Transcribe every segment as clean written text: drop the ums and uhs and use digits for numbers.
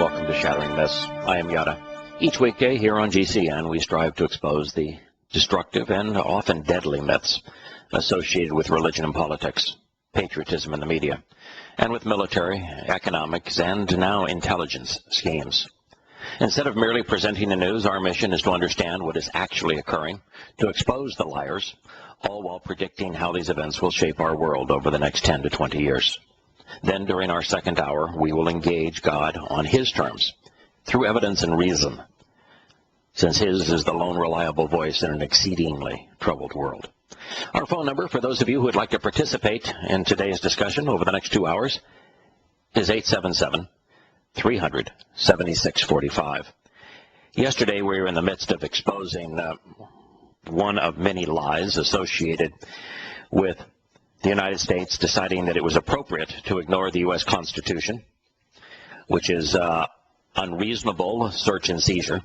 welcome to Shattering Myths. I am Yahowah. Each weekday here on GCN, we strive to expose the destructive and often deadly myths associated with religion and politics, patriotism in the media, and with military, economics, and now intelligence schemes. Instead of merely presenting the news, our mission is to understand what is actually occurring, to expose the liars, all while predicting how these events will shape our world over the next 10 to 20 years. Then, during our second hour, we will engage God on His terms, through evidence and reason, since His is the lone reliable voice in an exceedingly troubled world. Our phone number, for those of you who would like to participate in today's discussion over the next 2 hours, is 877-300-7645. Yesterday, we were in the midst of exposing one of many lies associated with the United States deciding that it was appropriate to ignore the U.S. Constitution, which is unreasonable search and seizure,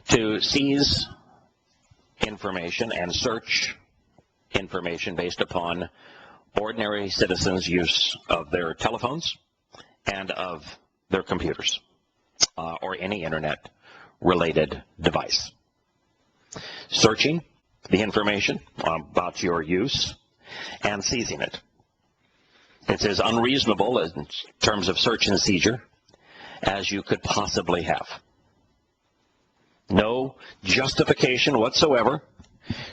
to seize information and search information based upon ordinary citizens' use of their telephones and of their computers or any internet-related device. Searching the information about your use and seizing it. It's as unreasonable in terms of search and seizure as you could possibly have. No justification whatsoever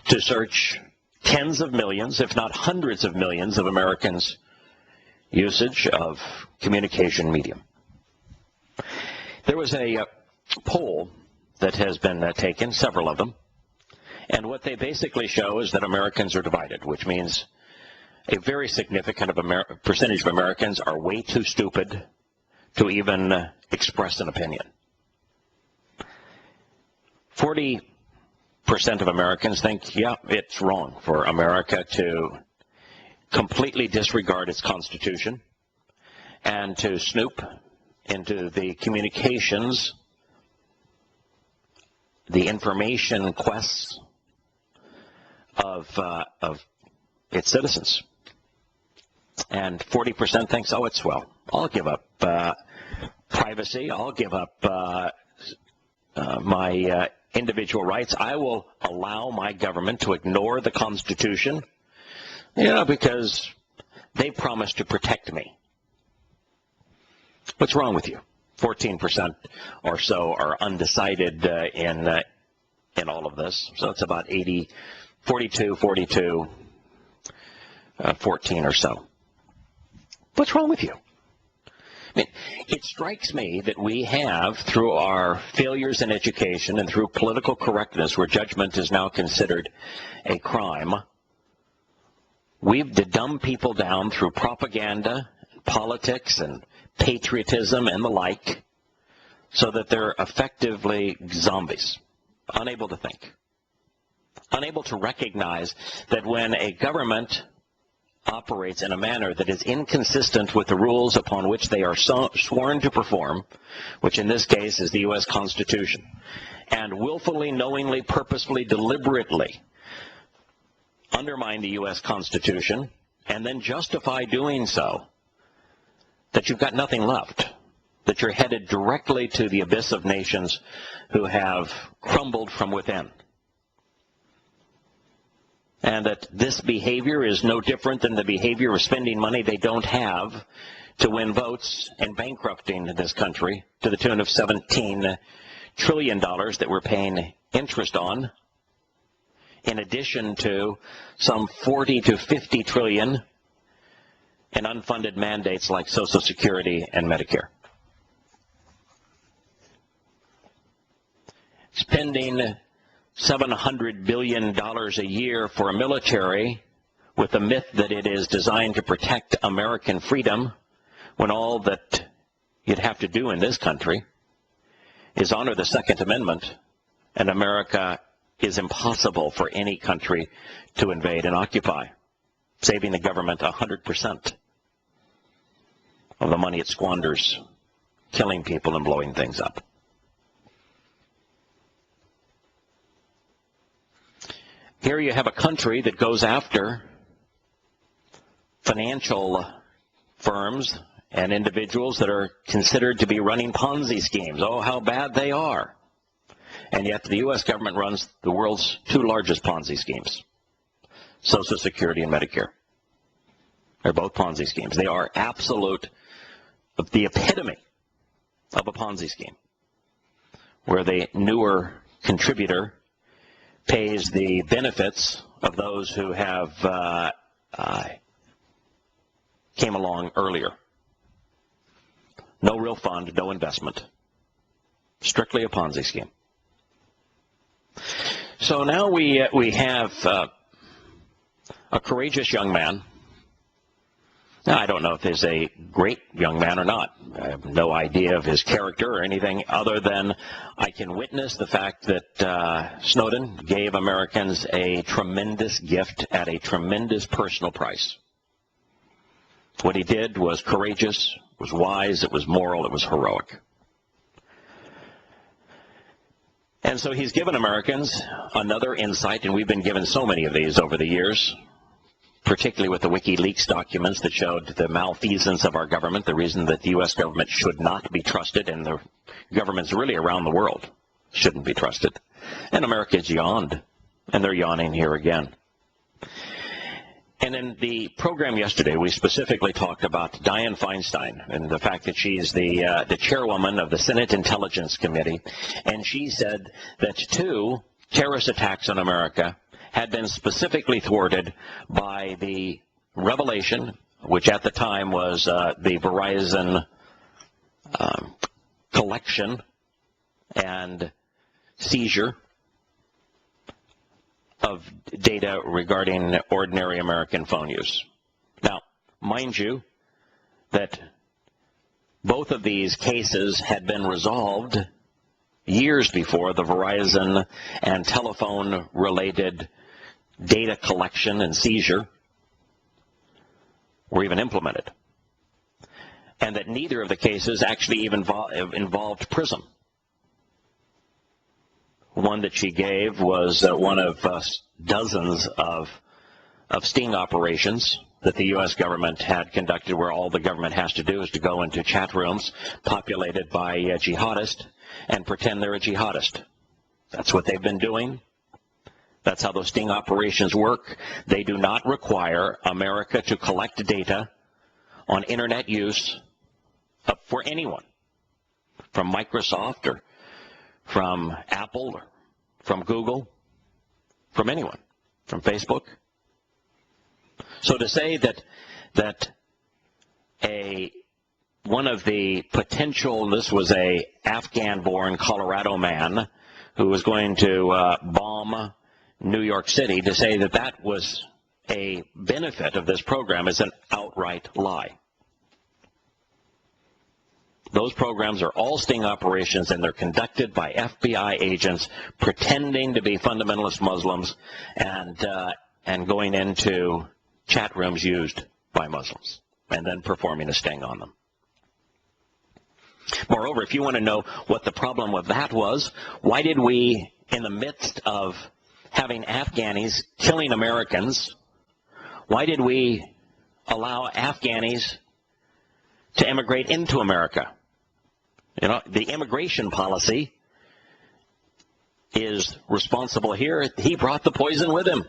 to search tens of millions, if not hundreds of millions of Americans' usage of communication medium. There was a poll that has been taken, several of them, and what they basically show is that Americans are divided, which means a very significant percentage of Americans are way too stupid to even express an opinion. 40% of Americans think, yeah, it's wrong for America to completely disregard its Constitution and to snoop into the communications, the information quests of its citizens. And 40% thinks, oh, it's, well, I'll give up privacy, I'll give up my individual rights, I will allow my government to ignore the Constitution, because they promised to protect me. What's wrong with you? 14% or so are undecided in all of this, so it's about 42, 14 or so. What's wrong with you? I mean, it strikes me that we have, through our failures in education and through political correctness, where judgment is now considered a crime, we've to dumb people down through propaganda, politics, and patriotism and the like, so that they're effectively zombies, unable to think, unable to recognize that when a government operates in a manner that is inconsistent with the rules upon which they are sworn to perform, which in this case is the U.S. Constitution, and willfully, knowingly, purposefully, deliberately undermine the U.S. Constitution and then justify doing so, that you've got nothing left, that you're headed directly to the abyss of nations who have crumbled from within. And that this behavior is no different than the behavior of spending money they don't have to win votes and bankrupting this country to the tune of $17 trillion that we're paying interest on, in addition to some 40 to 50 trillion in unfunded mandates like Social Security and Medicare. Spending $700 billion a year for a military with the myth that it is designed to protect American freedom, when all that you'd have to do in this country is honor the Second Amendment, and America is impossible for any country to invade and occupy, saving the government 100% of the money it squanders, killing people and blowing things up. Here you have a country that goes after financial firms and individuals that are considered to be running Ponzi schemes. Oh, how bad they are. And yet the U.S. government runs the world's two largest Ponzi schemes, Social Security and Medicare. They're both Ponzi schemes. They are the epitome of a Ponzi scheme, where the newer contributor pays the benefits of those who have came along earlier. No real fund, no investment. Strictly a Ponzi scheme. So now we have a courageous young man. Now, I don't know if he's a great young man or not. I have no idea of his character or anything other than I can witness the fact that Snowden gave Americans a tremendous gift at a tremendous personal price. What he did was courageous, was wise, it was moral, it was heroic. And so he's given Americans another insight, and we've been given so many of these over the years, particularly with the WikiLeaks documents that showed the malfeasance of our government, the reason that the U.S. government should not be trusted, and the governments really around the world shouldn't be trusted. And America's yawned, and they're yawning here again. And in the program yesterday, we specifically talked about Dianne Feinstein and the fact that she's the chairwoman of the Senate Intelligence Committee, and she said that 2 terrorist attacks on America had been specifically thwarted by the revelation, which at the time was the Verizon collection and seizure of data regarding ordinary American phone use. Now, mind you, that both of these cases had been resolved years before the Verizon and telephone-related data collection and seizure were even implemented, and that neither of the cases actually even involved PRISM. One that she gave was one of dozens of sting operations that the U.S. government had conducted, where all the government has to do is to go into chat rooms populated by jihadists and pretend they're a jihadist. That's what they've been doing. That's how those sting operations work. They do not require America to collect data on internet use for anyone, from Microsoft or from Apple or from Google, from anyone, from Facebook. So to say that one of the potential, this was a Afghan-born Colorado man who was going to bomb New York City, to say that that was a benefit of this program is an outright lie. Those programs are all sting operations, and they're conducted by FBI agents pretending to be fundamentalist Muslims and going into chat rooms used by Muslims and then performing a sting on them. Moreover, if you want to know what the problem with that was, why did we, in the midst of having Afghanis killing Americans, why did we allow Afghanis to immigrate into America? You know, the immigration policy is responsible here. He brought the poison with him,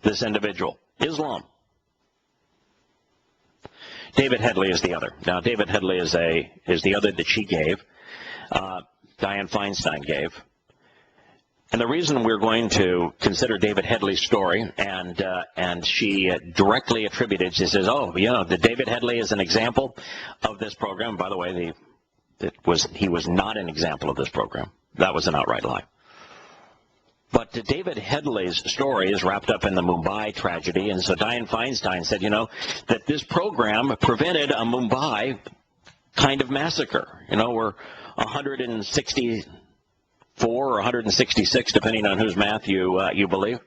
this individual, Islam. David Headley is the other. Now, David Headley is the other that she gave, Dianne Feinstein gave. And the reason we're going to consider David Headley's story, and she directly attributed, she says, oh, you know, the David Headley is an example of this program. By the way, he was not an example of this program. That was an outright lie. But David Headley's story is wrapped up in the Mumbai tragedy, and so Dianne Feinstein said, you know, that this program prevented a Mumbai kind of massacre. You know, where 164 or 166, depending on whose math you believe,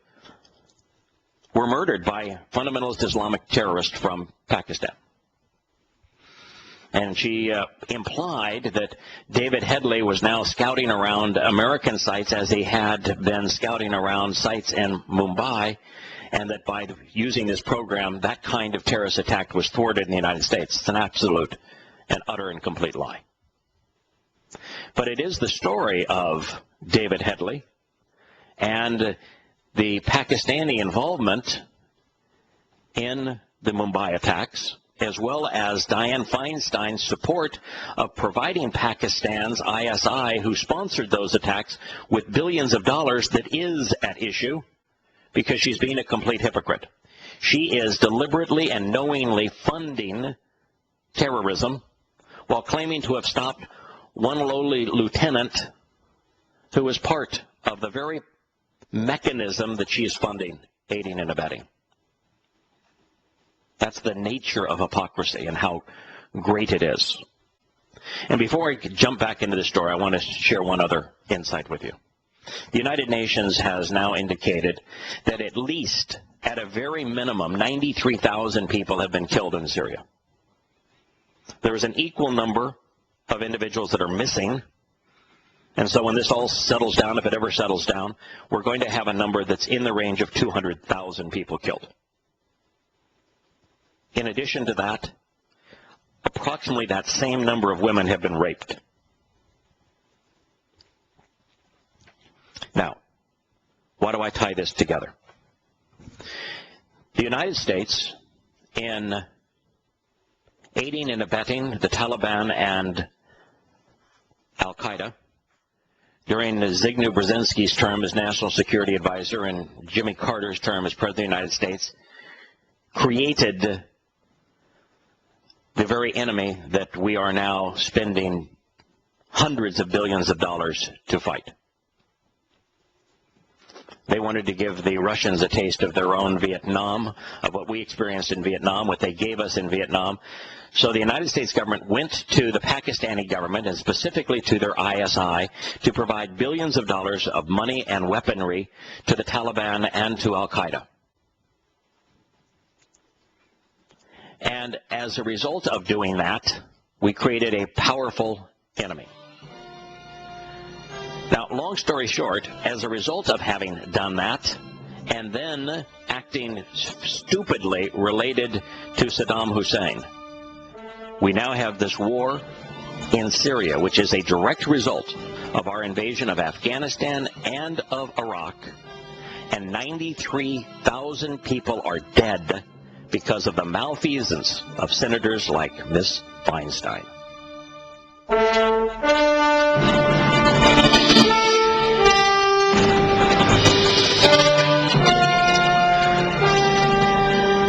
were murdered by fundamentalist Islamic terrorists from Pakistan. And she implied that David Headley was now scouting around American sites as he had been scouting around sites in Mumbai, and that by using this program, that kind of terrorist attack was thwarted in the United States. It's an absolute an utter and complete lie. But it is the story of David Headley and the Pakistani involvement in the Mumbai attacks, as well as Dianne Feinstein's support of providing Pakistan's ISI, who sponsored those attacks, with billions of dollars, that is at issue because she's being a complete hypocrite. She is deliberately and knowingly funding terrorism while claiming to have stopped one lowly lieutenant who was part of the very mechanism that she is funding, aiding and abetting. That's the nature of hypocrisy and how great it is. And before I jump back into the story, I want to share one other insight with you. The United Nations has now indicated that at least, at a very minimum, 93,000 people have been killed in Syria. There is an equal number of individuals that are missing. And so when this all settles down, if it ever settles down, we're going to have a number that's in the range of 200,000 people killed. In addition to that, approximately that same number of women have been raped. Now, why do I tie this together? The United States, in aiding and abetting the Taliban and al-Qaeda, during Zbigniew Brzezinski's term as National Security Advisor and Jimmy Carter's term as President of the United States, created the very enemy that we are now spending hundreds of billions of dollars to fight. They wanted to give the Russians a taste of their own Vietnam, of what we experienced in Vietnam, what they gave us in Vietnam. So the United States government went to the Pakistani government, and specifically to their ISI, to provide billions of dollars of money and weaponry to the Taliban and to al-Qaeda. And as a result of doing that, we created a powerful enemy. Now, long story short, as a result of having done that, and then acting stupidly related to Saddam Hussein, we now have this war in Syria, which is a direct result of our invasion of Afghanistan and of Iraq, and 93,000 people are dead because of the malfeasance of senators like Ms. Feinstein.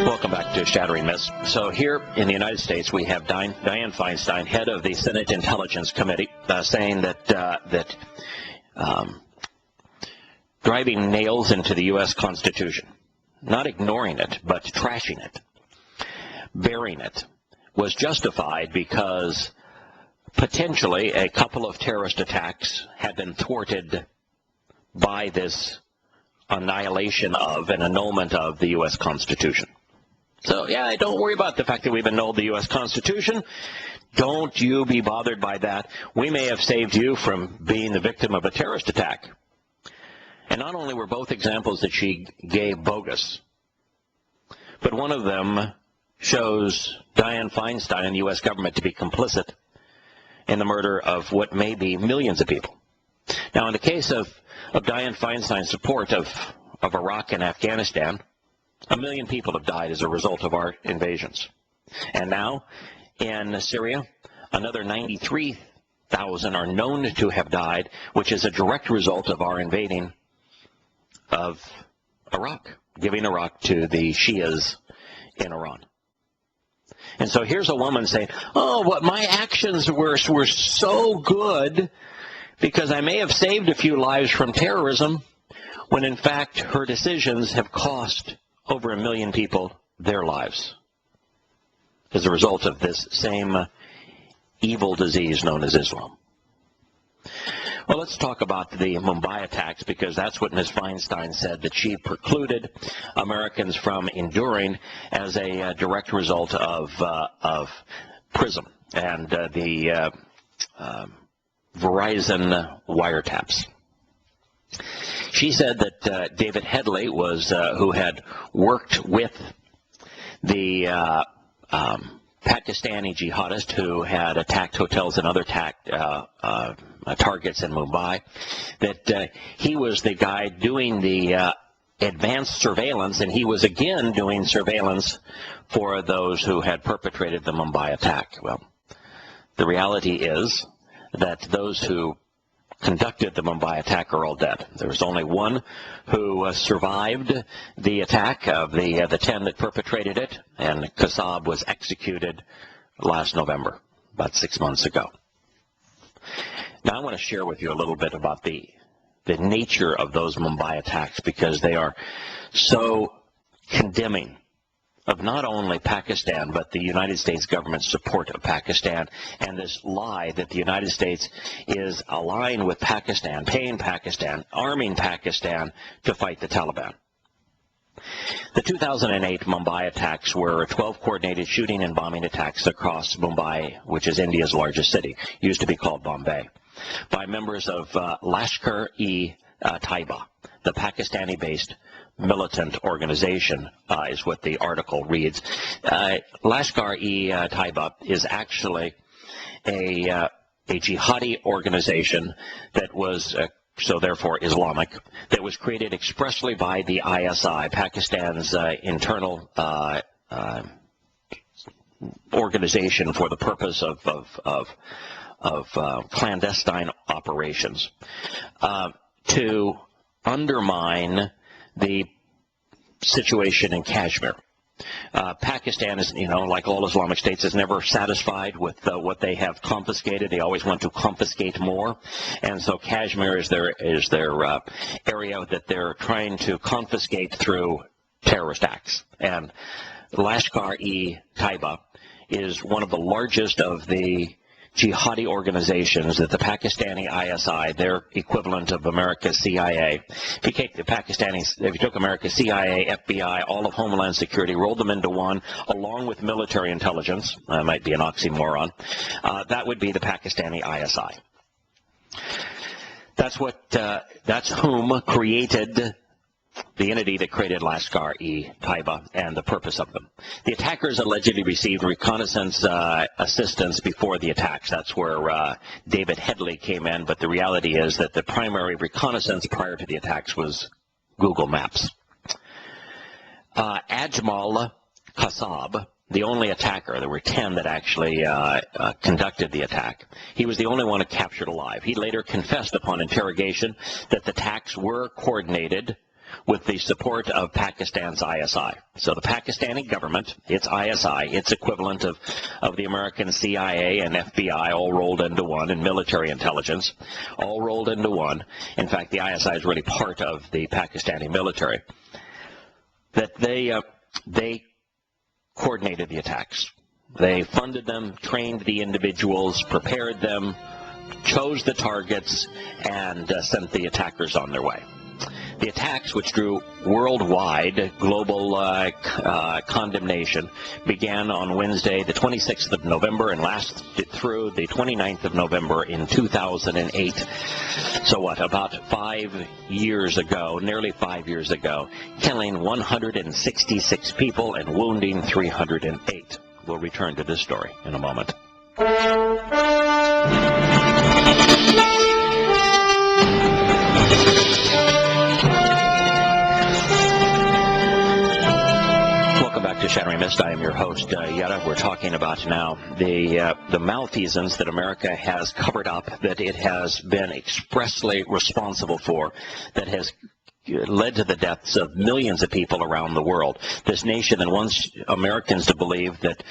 Welcome back to Shattering Myths. So here in the United States, we have Dianne Feinstein, head of the Senate Intelligence Committee, saying that driving nails into the U.S. Constitution, not ignoring it, but trashing it, burying it, was justified because potentially a couple of terrorist attacks had been thwarted by this annihilation of and annulment of the U.S. Constitution. So, yeah, don't worry about the fact that we've annulled the U.S. Constitution. Don't you be bothered by that. We may have saved you from being the victim of a terrorist attack. And not only were both examples that she gave bogus, but one of them shows Dianne Feinstein and the U.S. government to be complicit in the murder of what may be millions of people. Now, in the case of Dianne Feinstein's support of Iraq and Afghanistan, 1 million people have died as a result of our invasions. And now, in Syria, another 93,000 are known to have died, which is a direct result of our invading of Iraq, giving Iraq to the Shias in Iran. And so here's a woman saying, oh, what my actions were so good because I may have saved a few lives from terrorism, when in fact her decisions have cost over 1 million people their lives as a result of this same evil disease known as Islam. Well, let's talk about the Mumbai attacks, because that's what Ms. Feinstein said that she precluded Americans from enduring as a direct result of PRISM and the Verizon wiretaps. She said that David Headley was who had worked with the Pakistani jihadist who had attacked hotels and other targets in Mumbai, that he was the guy doing the advanced surveillance, and he was again doing surveillance for those who had perpetrated the Mumbai attack. Well, the reality is that those who conducted the Mumbai attack are all dead. There was only one who survived the attack of the 10 that perpetrated it, and Qassab was executed last November, about 6 months ago. Now I want to share with you a little bit about the nature of those Mumbai attacks, because they are so condemning of not only Pakistan, but the United States government's support of Pakistan, and this lie that the United States is aligned with Pakistan, paying Pakistan, arming Pakistan to fight the Taliban. The 2008 Mumbai attacks were 12 coordinated shooting and bombing attacks across Mumbai, which is India's largest city, used to be called Bombay, by members of Lashkar-e-Taiba, the Pakistani-based militant organization, is what the article reads. Lashkar-e-Taiba is actually a jihadi organization that was, so therefore Islamic, that was created expressly by the ISI, Pakistan's internal organization for the purpose of clandestine operations, to undermine the situation in Kashmir. Pakistan is, like all Islamic states, is never satisfied with what they have confiscated. They always want to confiscate more, and so Kashmir is their area that they're trying to confiscate through terrorist acts. And Lashkar-e-Taiba is one of the largest of the jihadi organizations that the Pakistani ISI, their equivalent of America's CIA, if you took America's CIA, FBI, all of Homeland Security, rolled them into one, along with military intelligence, might be an oxymoron, that would be the Pakistani ISI. That's whom created the entity that created Lashkar-e-Taiba and the purpose of them. The attackers allegedly received reconnaissance assistance before the attacks. That's where David Headley came in, but the reality is that the primary reconnaissance prior to the attacks was Google Maps. Ajmal Qassab, the only attacker, there were 10 that actually conducted the attack. He was the only one captured alive. He later confessed upon interrogation that the attacks were coordinated with the support of Pakistan's ISI. So the Pakistani government, its ISI, its equivalent of the American CIA and FBI, all rolled into one, and military intelligence, all rolled into one. In fact, the ISI is really part of the Pakistani military. That they coordinated the attacks. They funded them, trained the individuals, prepared them, chose the targets, and sent the attackers on their way. The attacks, which drew worldwide global condemnation, began on Wednesday, the 26th of November, and lasted through the 29th of November in 2008. So what, about 5 years ago, nearly 5 years ago, killing 166 people and wounding 308. We'll return to this story in a moment. To Shattering Myths. I am your host, Yahowah. We're talking about now the malfeasance that America has covered up, that it has been expressly responsible for, that has led to the deaths of millions of people around the world. This nation that wants Americans to believe that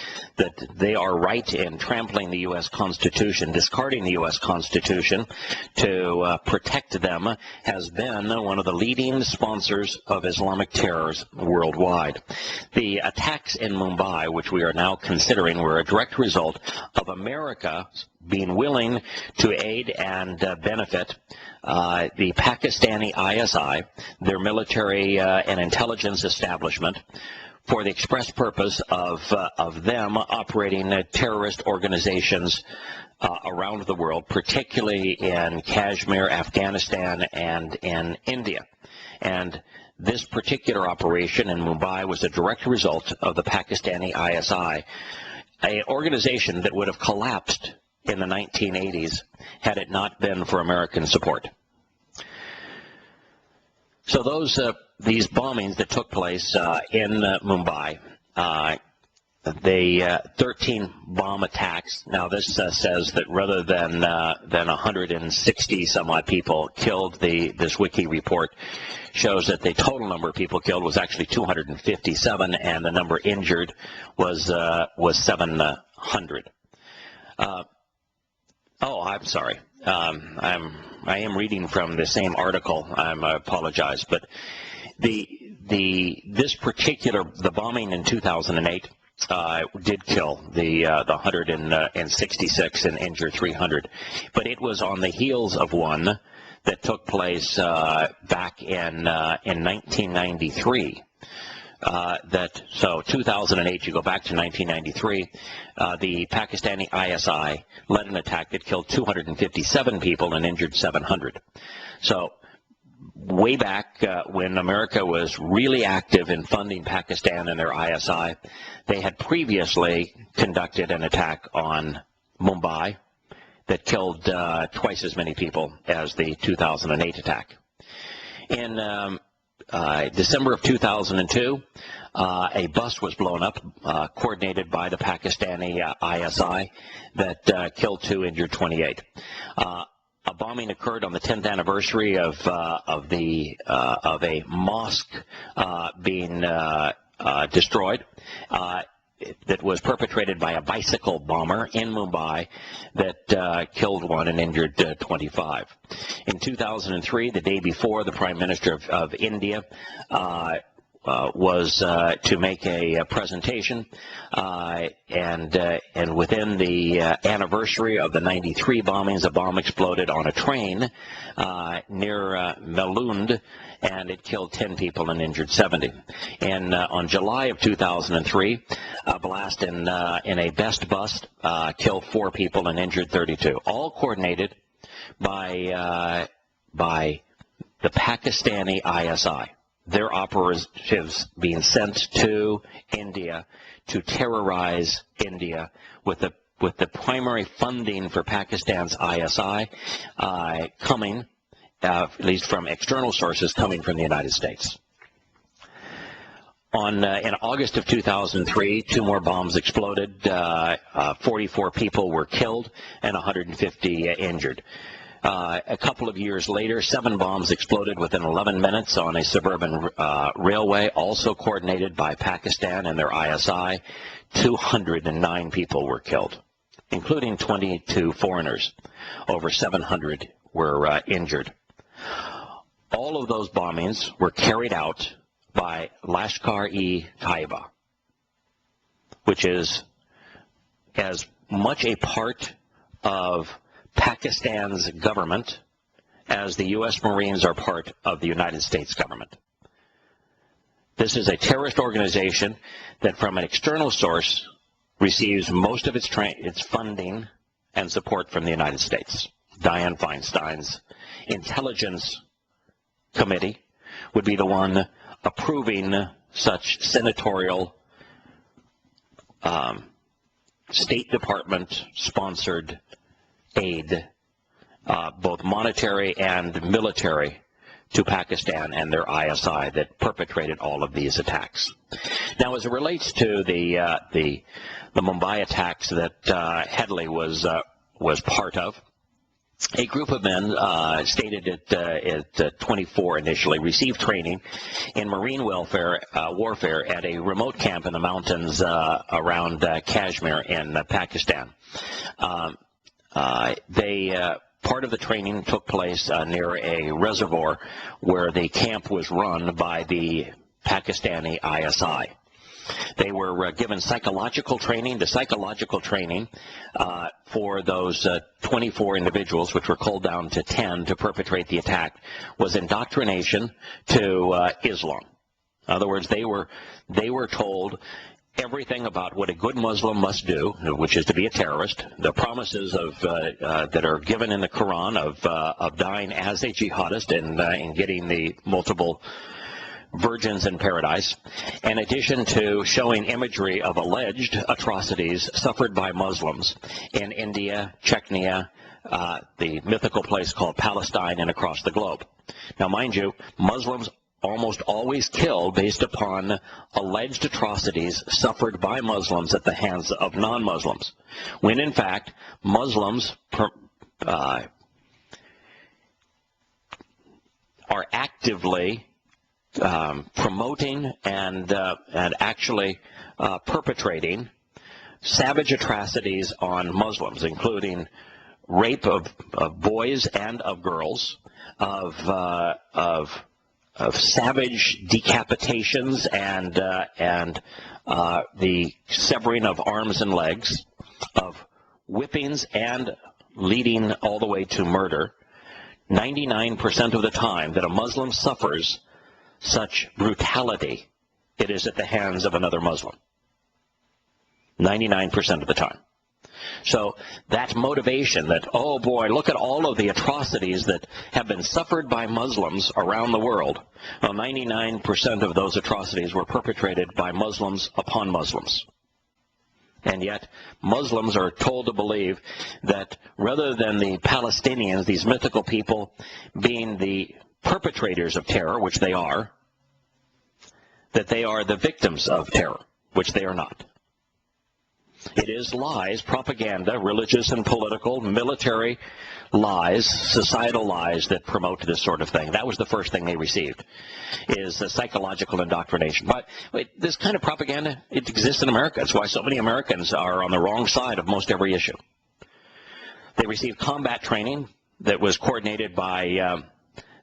they are right in trampling the U.S. Constitution, discarding the U.S. Constitution to protect them, has been one of the leading sponsors of Islamic terrors worldwide. The attacks in Mumbai, which we are now considering, were a direct result of America being willing to aid and benefit the Pakistani ISI, their military and intelligence establishment, for the express purpose of them operating terrorist organizations around the world, particularly in Kashmir, Afghanistan, and in India. And this particular operation in Mumbai was a direct result of the Pakistani ISI an organization that would have collapsed in the 1980s had it not been for American support. So these bombings that took place in Mumbai, the 13 bomb attacks. Now this says that rather than 160 some odd people killed, this wiki report shows that the total number of people killed was actually 257, and the number injured was 700. Oh, I'm sorry. I am reading from the same article. I apologize, but the bombing in 2008 did kill the 166 and injure 300, but it was on the heels of one that took place back in 1993. So 2008, you go back to 1993, the Pakistani ISI led an attack that killed 257 people and injured 700. So way back when America was really active in funding Pakistan and their ISI, they had previously conducted an attack on Mumbai that killed twice as many people as the 2008 attack. In December of 2002, a bus was blown up, coordinated by the Pakistani ISI, that killed 2, injured 28. A bombing occurred on the 10th anniversary of a mosque being destroyed. That was perpetrated by a bicycle bomber in Mumbai that killed 1 and injured 25. In 2003, the day before, the Prime Minister of India was to make a presentation, and within the anniversary of the 93 bombings, a bomb exploded on a train near Melund, and it killed 10 people and injured 70. And on July of 2003, a blast in a Best bus killed 4 people and injured 32, all coordinated by the Pakistani ISI. Their operatives being sent to India to terrorize India with the primary funding for Pakistan's ISI coming, at least from external sources, coming from the United States. In August of 2003, 2 more bombs exploded. 44 people were killed and 150 injured. A couple of years later, 7 bombs exploded within 11 minutes on a suburban railway, also coordinated by Pakistan and their ISI. 209 people were killed, including 22 foreigners. Over 700 were injured. All of those bombings were carried out by Lashkar-e-Taiba, which is as much a part of Pakistan's government as the U.S. Marines are part of the United States government. This is a terrorist organization that, from an external source, receives most of its funding and support from the United States. Dianne Feinstein's intelligence committee would be the one approving such senatorial State Department-sponsored aid, both monetary and military, to Pakistan and their ISI that perpetrated all of these attacks. Now, as it relates to the Mumbai attacks that Headley was part of, a group of men, stated at 24 initially, received training in marine warfare at a remote camp in the mountains around Kashmir in Pakistan. Part of the training took place near a reservoir where the camp was run by the Pakistani ISI. They were given psychological training. The psychological training for those 24 individuals, which were culled down to 10 to perpetrate the attack, was indoctrination to Islam. In other words, they were told everything about what a good Muslim must do, which is to be a terrorist, the promises of that are given in the Quran of dying as a jihadist and getting the multiple virgins in paradise, in addition to showing imagery of alleged atrocities suffered by Muslims in India, Chechnya, the mythical place called Palestine, and across the globe. Now, mind you, Muslims almost always kill based upon alleged atrocities suffered by Muslims at the hands of non-Muslims, when in fact Muslims are actively promoting and actually perpetrating savage atrocities on Muslims, including rape of boys and of girls, of savage decapitations and the severing of arms and legs, of whippings, and leading all the way to murder. 99% of the time that a Muslim suffers such brutality, it is at the hands of another Muslim. 99% of the time. So that motivation that, oh boy, look at all of the atrocities that have been suffered by Muslims around the world. Well, 99% of those atrocities were perpetrated by Muslims upon Muslims. And yet, Muslims are told to believe that rather than the Palestinians, these mythical people, being the perpetrators of terror, which they are, that they are the victims of terror, which they are not. It is lies, propaganda, religious and political, military lies, societal lies that promote this sort of thing. That was the first thing they received, is psychological indoctrination. But this kind of propaganda, it exists in America. That's why so many Americans are on the wrong side of most every issue. They received combat training that was coordinated by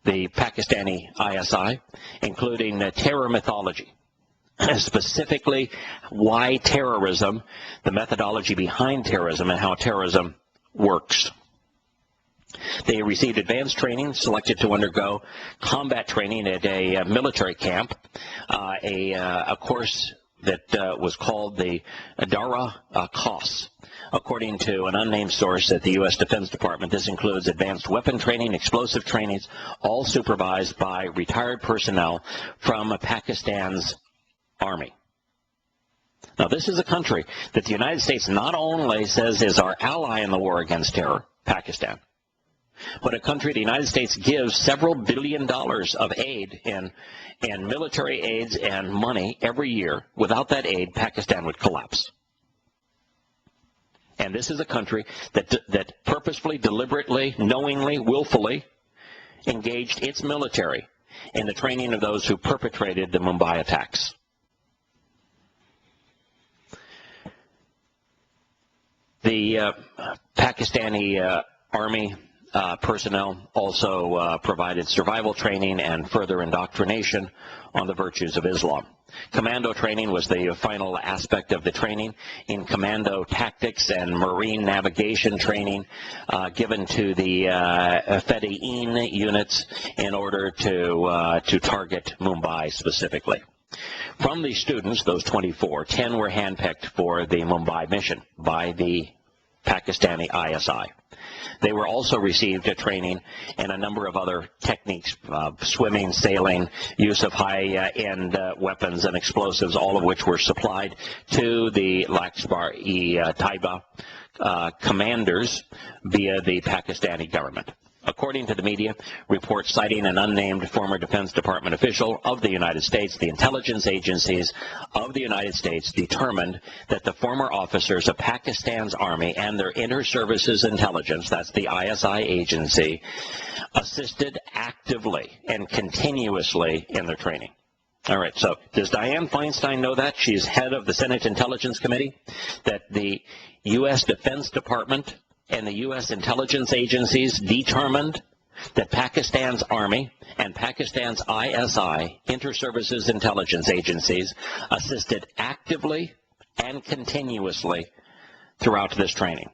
the Pakistani ISI, including terror mythology. Specifically, why terrorism, the methodology behind terrorism, and how terrorism works. They received advanced training, selected to undergo combat training at a military camp, a course that was called the Dara course. According to an unnamed source at the U.S. Defense Department, this includes advanced weapon training, explosive trainings, all supervised by retired personnel from Pakistan's Army. Now, this is a country that the United States not only says is our ally in the war against terror, Pakistan, but a country the United States gives several $billions of aid in military aids and money every year. Without that aid, Pakistan would collapse. And this is a country that purposefully, deliberately, knowingly, willfully engaged its military in the training of those who perpetrated the Mumbai attacks. The Pakistani Army personnel also provided survival training and further indoctrination on the virtues of Islam. Commando training was the final aspect of the training, in commando tactics and marine navigation training given to the Fedayeen units in order to target Mumbai specifically. From these students, those 24, 10 were handpicked for the Mumbai mission by the Pakistani ISI. They were also received a training in a number of other techniques, swimming, sailing, use of high-end weapons and explosives, all of which were supplied to the Lashkar-e-Taiba commanders via the Pakistani government. According to the media, reports citing an unnamed former Defense Department official of the United States, the intelligence agencies of the United States determined that the former officers of Pakistan's army and their inter-services intelligence, that's the ISI agency, assisted actively and continuously in their training. All right, so does Dianne Feinstein know that? She's head of the Senate Intelligence Committee, that the U.S. Defense Department and the U.S. intelligence agencies determined that Pakistan's Army and Pakistan's ISI, inter-services intelligence agencies, assisted actively and continuously throughout this training.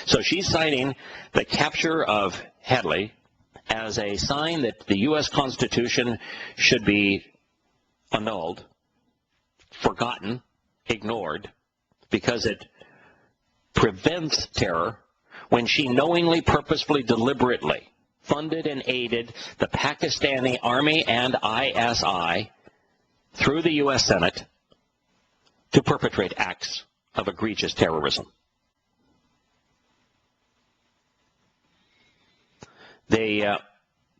So she's citing the capture of Hadley as a sign that the U.S. Constitution should be annulled, forgotten, ignored, because it prevents terror, when she knowingly, purposefully, deliberately funded and aided the Pakistani Army and ISI through the U.S. Senate to perpetrate acts of egregious terrorism. The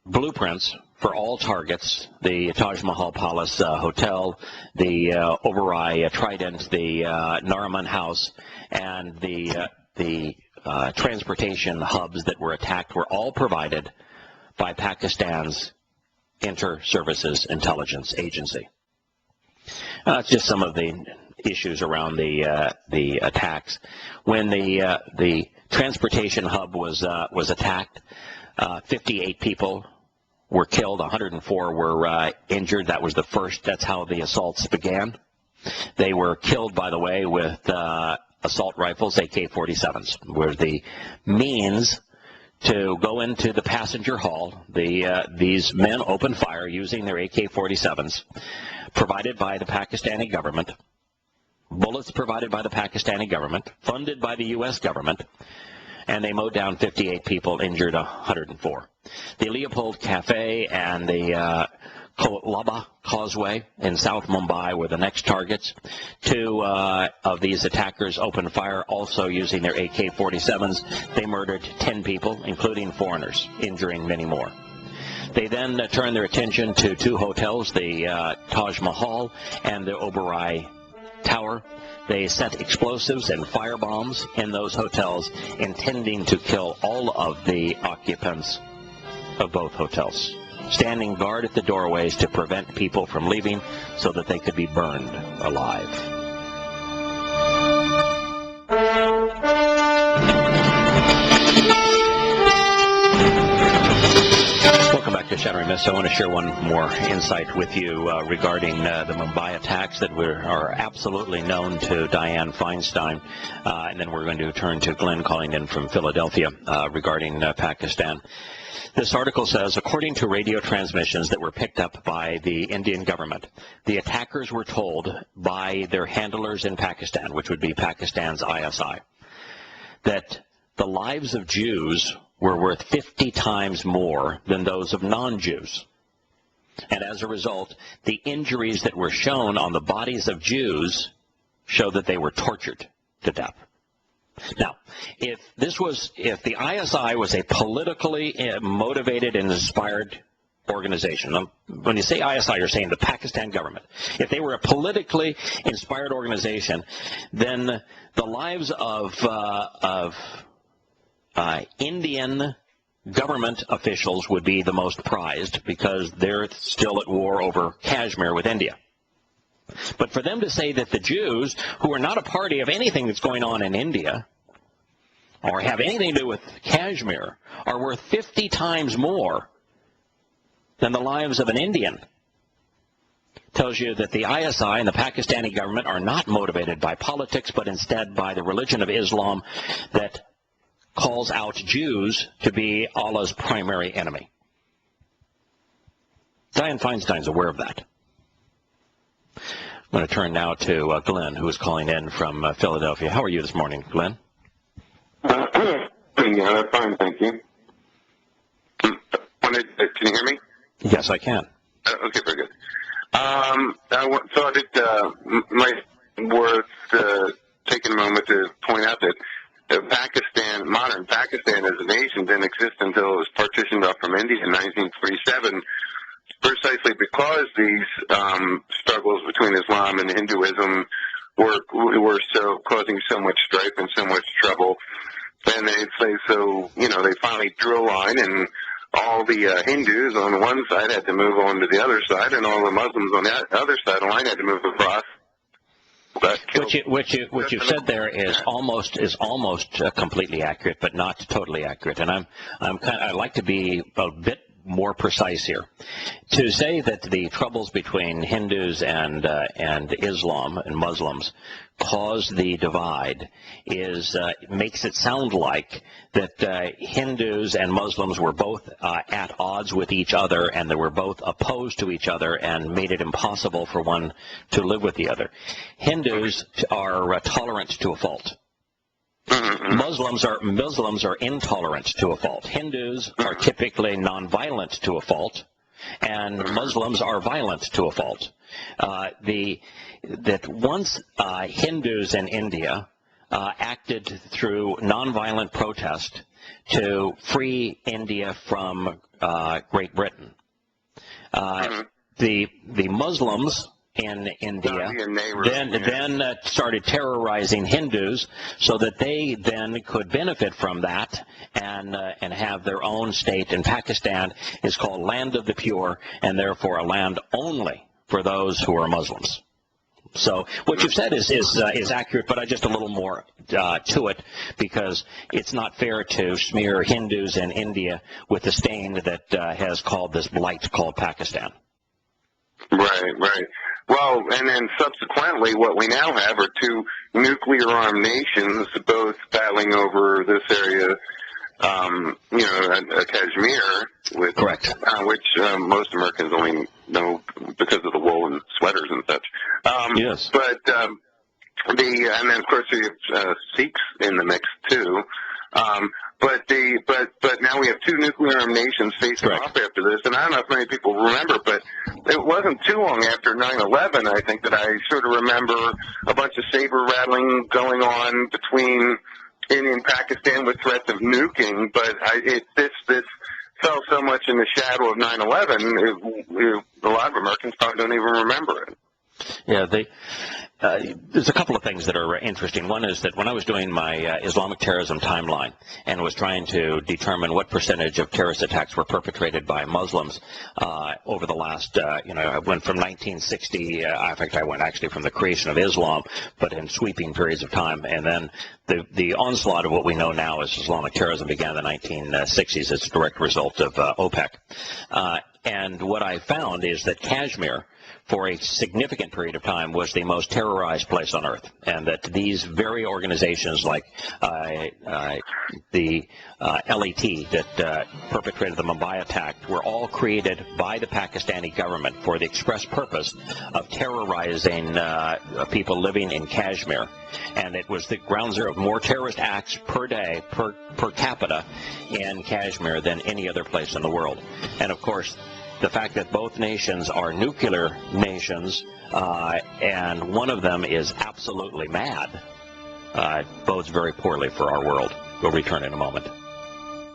blueprints for all targets, the Taj Mahal Palace Hotel, the Oberoi Trident, the Nariman House, and the transportation hubs that were attacked were all provided by Pakistan's Inter-Services Intelligence Agency. It's just some of the issues around the attacks. When the transportation hub was attacked, 58 people were killed, 104 were injured. That was the first. That's how the assaults began. They were killed, by the way, with assault rifles, AK-47s, were the means to go into the passenger hall. These men opened fire using their AK-47s, provided by the Pakistani government, bullets provided by the Pakistani government, funded by the U.S. government, and they mowed down 58 people, injured 104. The Leopold Cafe and the Kolaba Causeway in South Mumbai were the next targets. Two of these attackers opened fire, also using their AK-47s. They murdered 10 people, including foreigners, injuring many more. They then turned their attention to two hotels, the Taj Mahal and the Oberoi Tower. They sent explosives and firebombs in those hotels, intending to kill all of the occupants of both hotels, standing guard at the doorways to prevent people from leaving so that they could be burned alive. Welcome back to Shattering Myths. I want to share one more insight with you regarding the Mumbai attacks that are absolutely known to Dianne Feinstein. And then we're going to turn to Glenn calling in from Philadelphia regarding Pakistan. This article says, according to radio transmissions that were picked up by the Indian government, the attackers were told by their handlers in Pakistan, which would be Pakistan's ISI, that the lives of Jews were worth 50 times more than those of non-Jews. And as a result, the injuries that were shown on the bodies of Jews show that they were tortured to death. Now, if the ISI was a politically motivated and inspired organization, when you say ISI, you're saying the Pakistan government. If they were a politically inspired organization, then the lives of Indian government officials would be the most prized because they're still at war over Kashmir with India. But for them to say that the Jews, who are not a party of anything that's going on in India or have anything to do with Kashmir, are worth 50 times more than the lives of an Indian, tells you that the ISI and the Pakistani government are not motivated by politics, but instead by the religion of Islam that calls out Jews to be Allah's primary enemy. Dianne Feinstein's aware of that. I'm going to turn now to Glenn, who is calling in from Philadelphia. How are you this morning, Glenn? Yeah, fine, thank you. Can you hear me? Yes, I can. Okay, very good. I thought it might worth taking a moment to point out that modern Pakistan as a nation didn't exist until it was partitioned off from India in 1947, precisely because these struggles between Islam and Hinduism were so causing so much strife and so much trouble. And they'd say, they finally drew a line, and all the Hindus on one side had to move on to the other side, and all the Muslims on the other side of the line had to move across. What you've said there is almost completely accurate, but not totally accurate. And I'd like to be a bit more precise here. To say that the troubles between Hindus and Islam and Muslims caused the divide makes it sound like that Hindus and Muslims were both at odds with each other, and they were both opposed to each other and made it impossible for one to live with the other. Hindus are tolerant to a fault. Mm-hmm. Muslims are intolerant to a fault. Hindus are typically nonviolent to a fault, and Muslims are violent to a fault. That once Hindus in India acted through nonviolent protest to free India from Great Britain, the Muslims in India then started terrorizing Hindus so that they then could benefit from that and have their own state. And Pakistan is called Land of the Pure, and therefore a land only for those who are Muslims. So what you've said is accurate, but just a little more to it, because it's not fair to smear Hindus in India with the stain that has called this blight called Pakistan. Right, right. Well, and then subsequently, what we now have are two nuclear-armed nations, both battling over this area, Kashmir, Correct. Which most Americans only know because of the woolen sweaters and such. Yes. But and then of course we have Sikhs in the mix too. But now we have two nuclear-armed nations facing off after this, and I don't know if many people remember, but it wasn't too long after 9/11, I think, that I sort of remember a bunch of saber rattling going on between India and Pakistan with threats of nuking. But this fell so much in the shadow of 9/11, a lot of Americans probably don't even remember it. Yeah, there's a couple of things that are interesting. One is that when I was doing my Islamic terrorism timeline and was trying to determine what percentage of terrorist attacks were perpetrated by Muslims over the last, I went from 1960, in fact, I went actually from the creation of Islam, but in sweeping periods of time. And then the onslaught of what we know now as Islamic terrorism began in the 1960s as a direct result of OPEC. And what I found is that Kashmir, for a significant period of time, was the most terrorized place on earth, and that these very organizations like the LET that perpetrated the Mumbai attack were all created by the Pakistani government for the express purpose of terrorizing people living in Kashmir. And it was the ground zero of more terrorist acts per day, per capita, in Kashmir than any other place in the world. And of course, the fact that both nations are nuclear nations, and one of them is absolutely mad, bodes very poorly for our world. We'll return in a moment.